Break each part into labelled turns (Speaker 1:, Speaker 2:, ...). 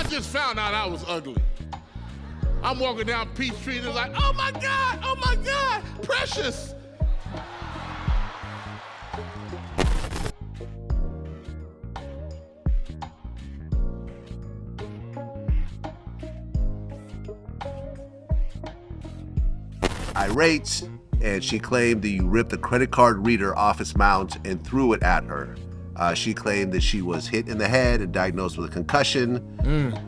Speaker 1: just found out I was ugly. I'm walking down Peachtree and it's like, oh my God, Precious.
Speaker 2: Irate, and she claimed that you ripped the credit card reader off its mount and threw it at her. She claimed that she was hit in the head and diagnosed with a concussion.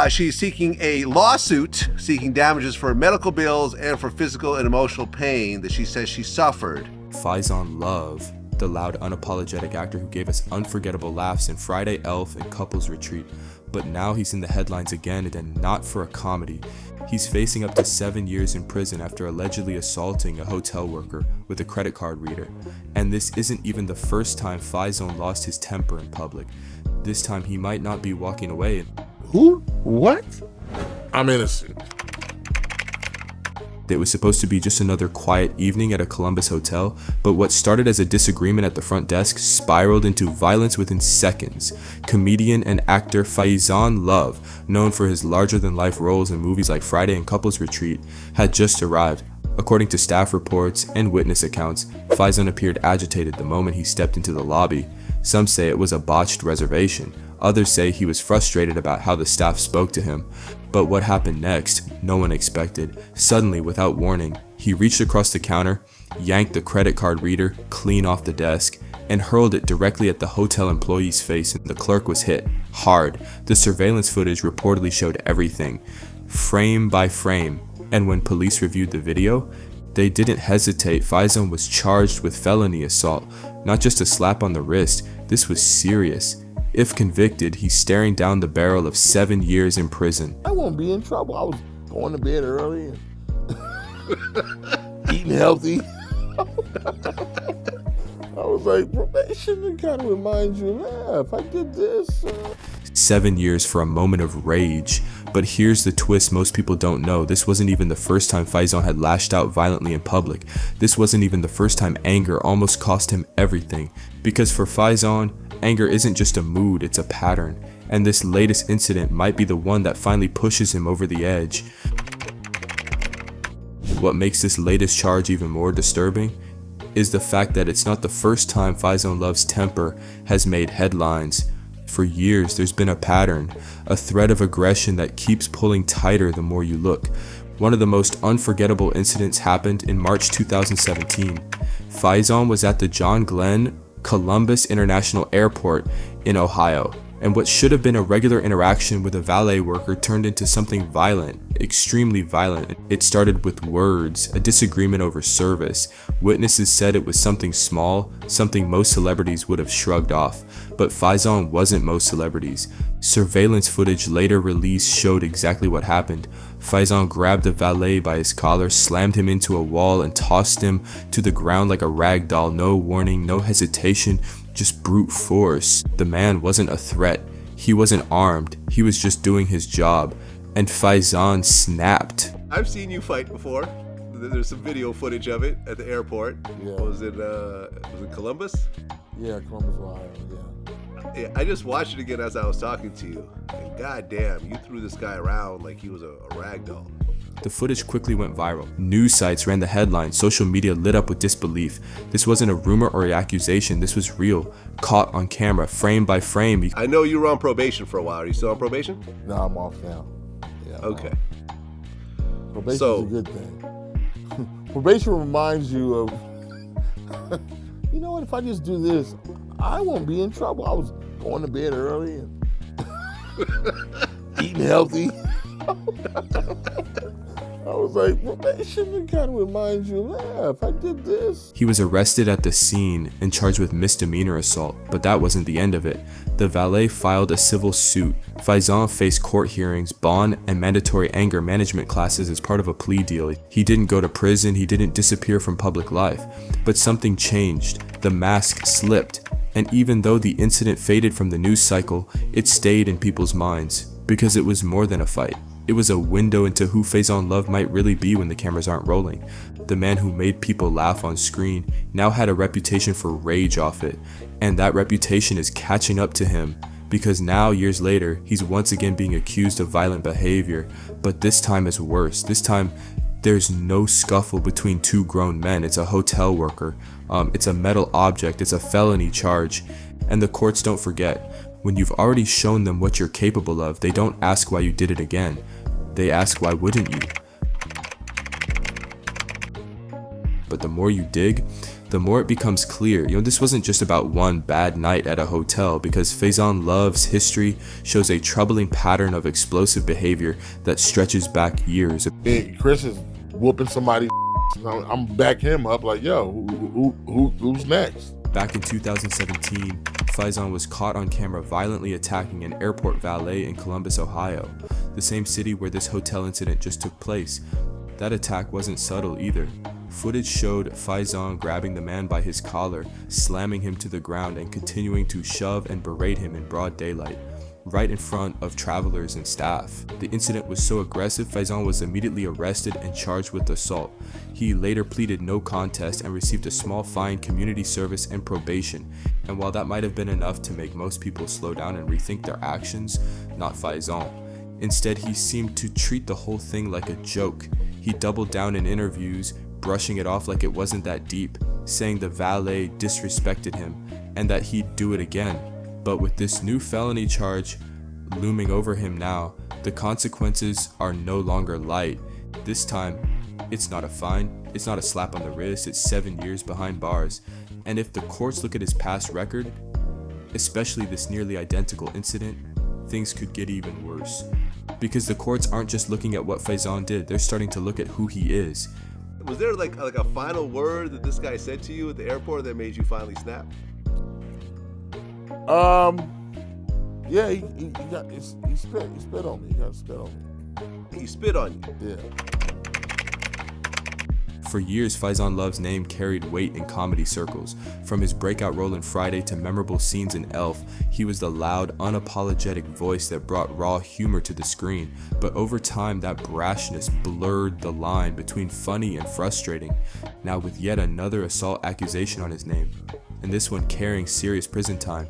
Speaker 2: She's seeking a lawsuit seeking damages for medical bills and for physical and emotional pain that she says she suffered.
Speaker 3: Faizon Love, the loud, unapologetic actor who gave us unforgettable laughs in Friday, Elf, and Couples Retreat, but now he's in the headlines again, and not for a comedy. He's facing up to 7 years in prison after allegedly assaulting a hotel worker with a credit card reader. And this isn't even the first time Faizon lost his temper in public. This time he might not be walking away.
Speaker 1: Who? What? I'm innocent.
Speaker 3: It was supposed to be just another quiet evening at a Columbus hotel, but what started as a disagreement at the front desk spiraled into violence within seconds. Comedian and actor Faizon Love, known for his larger-than-life roles in movies like Friday and Couples Retreat, had just arrived. According to staff reports and witness accounts, Faizon appeared agitated the moment he stepped into the lobby. Some say it was a botched reservation. Others say he was frustrated about how the staff spoke to him. But what happened next, no one expected. Suddenly, without warning, he reached across the counter, yanked the credit card reader clean off the desk, and hurled it directly at the hotel employee's face, and the clerk was hit hard. The surveillance footage reportedly showed everything, frame by frame, and when police reviewed the video, they didn't hesitate. Faizon was charged with felony assault, not just a slap on the wrist. This was serious. If convicted, he's staring down the barrel of 7 years in prison.
Speaker 1: I won't be in trouble. I was going to bed early and eating healthy. I was like, probation, it kind of reminds you, if I did this.
Speaker 3: 7 years for a moment of rage. But here's the twist most people don't know. This wasn't even the first time Faizon had lashed out violently in public. This wasn't even the first time anger almost cost him everything. Because for Faizon, anger isn't just a mood, it's a pattern. And this latest incident might be the one that finally pushes him over the edge. What makes this latest charge even more disturbing is the fact that it's not the first time Faizon Love's temper has made headlines. For years, there's been a pattern, a thread of aggression that keeps pulling tighter the more you look. One of the most unforgettable incidents happened in March 2017. Faizon was at the John Glenn Columbus International Airport in Ohio, and what should have been a regular interaction with a valet worker turned into something violent, extremely violent. It started with words, a disagreement over service. Witnesses said it was something small, something most celebrities would have shrugged off, but Faizon wasn't most celebrities. Surveillance footage later released showed exactly what happened. Faizon grabbed the valet by his collar, slammed him into a wall, and tossed him to the ground like a rag doll. No warning, no hesitation, just brute force. The man wasn't a threat. He wasn't armed. He was just doing his job. And Faizon snapped.
Speaker 2: I've seen you fight before. There's some video footage of it at the airport.
Speaker 1: Yeah.
Speaker 2: Was it Columbus?
Speaker 1: Yeah, Columbus, Ohio,
Speaker 2: Yeah, I just watched it again as I was talking to you. And goddamn, you threw this guy around like he was a rag doll.
Speaker 3: The footage quickly went viral. News sites ran the headlines. Social media lit up with disbelief. This wasn't a rumor or an accusation. This was real. Caught on camera, frame by frame.
Speaker 2: I know you were on probation for a while. Are you still on probation?
Speaker 1: No, I'm off now. Yeah,
Speaker 2: okay.
Speaker 1: Probation is a good thing. Probation reminds you of, you know what, if I just do this, I won't be in trouble. I was going to bed early and eating healthy. I was like, probation, it kind of reminds you, if I did this.
Speaker 3: He was arrested at the scene and charged with misdemeanor assault, but that wasn't the end of it. The valet filed a civil suit. Faizon faced court hearings, bond, and mandatory anger management classes as part of a plea deal. He didn't go to prison, he didn't disappear from public life. But something changed. The mask slipped. And even though the incident faded from the news cycle, it stayed in people's minds. Because it was more than a fight. It was a window into who Faizon Love might really be when the cameras aren't rolling. The man who made people laugh on screen now had a reputation for rage off it, and that reputation is catching up to him because now, years later, he's once again being accused of violent behavior, but this time it's worse. This time, there's no scuffle between two grown men. It's a hotel worker. It's a metal object. It's a felony charge. And the courts don't forget. When you've already shown them what you're capable of, they don't ask why you did it again. They ask, why wouldn't you? But the more you dig, the more it becomes clear. This wasn't just about one bad night at a hotel, because Faizon Love's history shows a troubling pattern of explosive behavior that stretches back years.
Speaker 1: And Chris is whooping somebody. I'm backing him up like, yo, who's next?
Speaker 3: Back in 2017, Faizon was caught on camera violently attacking an airport valet in Columbus, Ohio, the same city where this hotel incident just took place. That attack wasn't subtle either. Footage showed Faizon grabbing the man by his collar, slamming him to the ground, and continuing to shove and berate him in broad daylight, right in front of travelers and staff. The incident was so aggressive, Faizon was immediately arrested and charged with assault. He later pleaded no contest and received a small fine, community service, and probation. And while that might have been enough to make most people slow down and rethink their actions, not Faizon. Instead, he seemed to treat the whole thing like a joke. He doubled down in interviews, brushing it off like it wasn't that deep, saying the valet disrespected him and that he'd do it again. But with this new felony charge looming over him now, the consequences are no longer light. This time, it's not a fine, it's not a slap on the wrist, it's 7 years behind bars. And if the courts look at his past record, especially this nearly identical incident, things could get even worse. Because the courts aren't just looking at what Faizon did, they're starting to look at who he is.
Speaker 2: Was there like a final word that this guy said to you at the airport that made you finally snap?
Speaker 1: Yeah, he spit on me. He got spit on me.
Speaker 2: He spit on you?
Speaker 1: Yeah.
Speaker 3: For years, Faizon Love's name carried weight in comedy circles. From his breakout role in Friday to memorable scenes in Elf, he was the loud, unapologetic voice that brought raw humor to the screen. But over time, that brashness blurred the line between funny and frustrating. Now with yet another assault accusation on his name, and this one carrying serious prison time.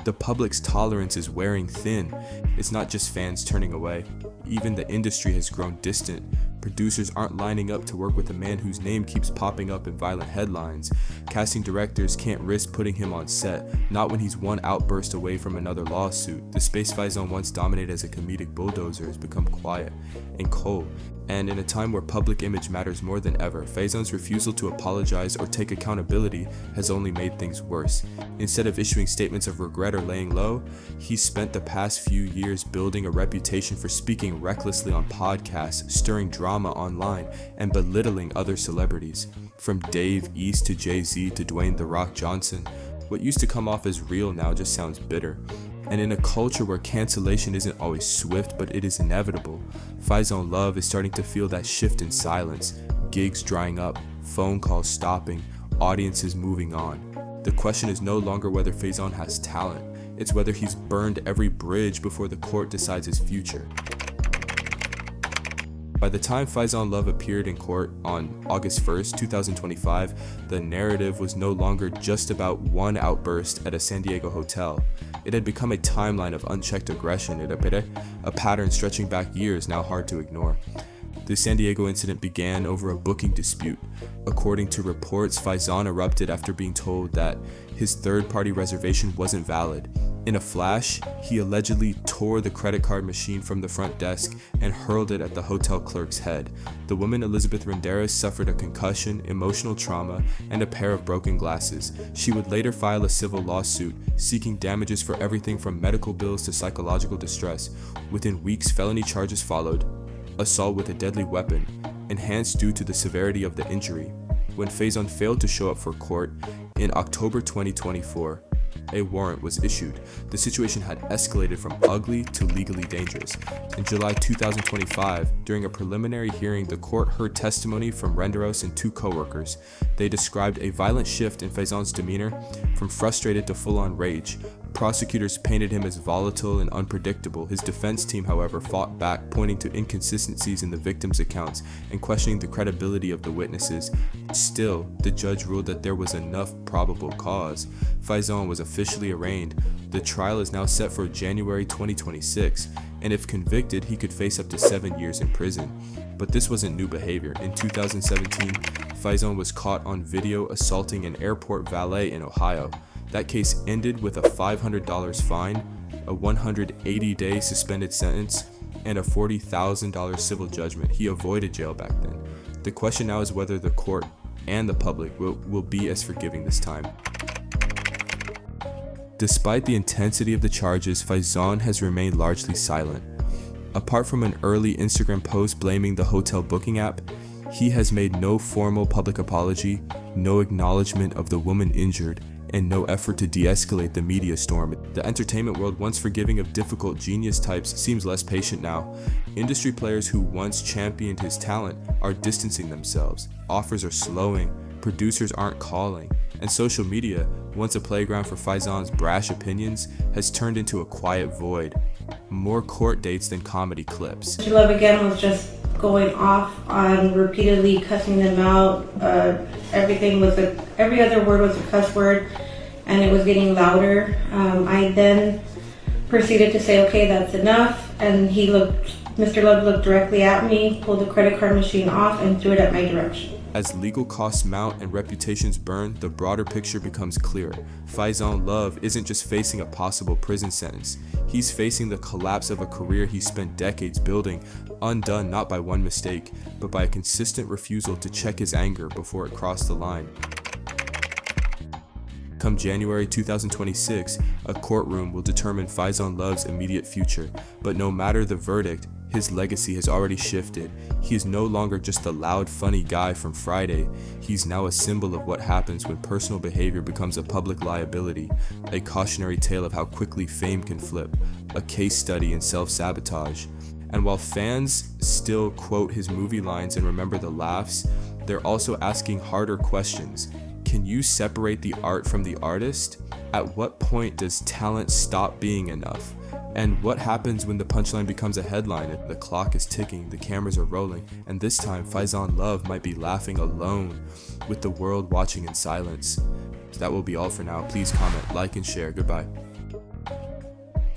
Speaker 3: The public's tolerance is wearing thin. It's not just fans turning away. Even the industry has grown distant. Producers aren't lining up to work with a man whose name keeps popping up in violent headlines. Casting directors can't risk putting him on set, not when he's one outburst away from another lawsuit. The space Faizon once dominated as a comedic bulldozer has become quiet and cold. And in a time where public image matters more than ever, Faizon's refusal to apologize or take accountability has only made things worse. Instead of issuing statements of regret or laying low, he's spent the past few years building a reputation for speaking recklessly on podcasts, stirring drama online, and belittling other celebrities. From Dave East to Jay-Z to Dwayne "The Rock" Johnson, what used to come off as real now just sounds bitter. And in a culture where cancellation isn't always swift, but it is inevitable, Faizon Love is starting to feel that shift in silence, gigs drying up, phone calls stopping, audiences moving on. The question is no longer whether Faizon has talent, it's whether he's burned every bridge before the court decides his future. By the time Faizon Love appeared in court on August 1st, 2025, the narrative was no longer just about one outburst at a San Diego hotel. It had become a timeline of unchecked aggression, a pattern stretching back years now hard to ignore. The San Diego incident began over a booking dispute. According to reports, Faizon erupted after being told that his third-party reservation wasn't valid. In a flash, he allegedly tore the credit card machine from the front desk and hurled it at the hotel clerk's head. The woman, Elizabeth Renderes, suffered a concussion, emotional trauma, and a pair of broken glasses. She would later file a civil lawsuit, seeking damages for everything from medical bills to psychological distress. Within weeks, felony charges followed. Assault with a deadly weapon, enhanced due to the severity of the injury. When Faizon failed to show up for court in October 2024, a warrant was issued. The situation had escalated from ugly to legally dangerous. In July 2025, during a preliminary hearing, the court heard testimony from Renderos and two co-workers. They described a violent shift in Faizon's demeanor, from frustrated to full-on rage. Prosecutors painted him as volatile and unpredictable. His defense team, however, fought back, pointing to inconsistencies in the victims' accounts and questioning the credibility of the witnesses. Still, the judge ruled that there was enough probable cause. Faizon was officially arraigned. The trial is now set for January 2026, and if convicted, he could face up to 7 years in prison. But this wasn't new behavior. In 2017, Faizon was caught on video assaulting an airport valet in Ohio. That case ended with a $500 fine, a 180-day suspended sentence, and a $40,000 civil judgment. He avoided jail back then. The question now is whether the court and the public will be as forgiving this time. Despite the intensity of the charges, Faizon has remained largely silent. Apart from an early Instagram post blaming the hotel booking app, he has made no formal public apology, no acknowledgement of the woman injured, and no effort to de-escalate the media storm. The entertainment world, once forgiving of difficult genius types, seems less patient now. Industry players who once championed his talent are distancing themselves. Offers are slowing, producers aren't calling, and social media, once a playground for Faizon's brash opinions, has turned into a quiet void. More court dates than comedy clips.
Speaker 4: Mr. Love again was just going off on repeatedly cussing them out. Every other word was a cuss word, and it was getting louder. I then proceeded to say, okay, that's enough. And Mr. Love looked directly at me, pulled the credit card machine off, and threw it at my direction.
Speaker 3: As legal costs mount and reputations burn, the broader picture becomes clearer. Faizon Love isn't just facing a possible prison sentence. He's facing the collapse of a career he spent decades building, undone not by one mistake, but by a consistent refusal to check his anger before it crossed the line. Come January 2026, a courtroom will determine Faizon Love's immediate future, but no matter the verdict, his legacy has already shifted. He is no longer just the loud, funny guy from Friday. He's now a symbol of what happens when personal behavior becomes a public liability, a cautionary tale of how quickly fame can flip, a case study in self-sabotage. And while fans still quote his movie lines and remember the laughs, they're also asking harder questions. Can you separate the art from the artist? At what point does talent stop being enough? And what happens when the punchline becomes a headline? The clock is ticking, the cameras are rolling, and this time Faizon Love might be laughing alone with the world watching in silence. So that will be all for now. Please comment, like, and share. Goodbye.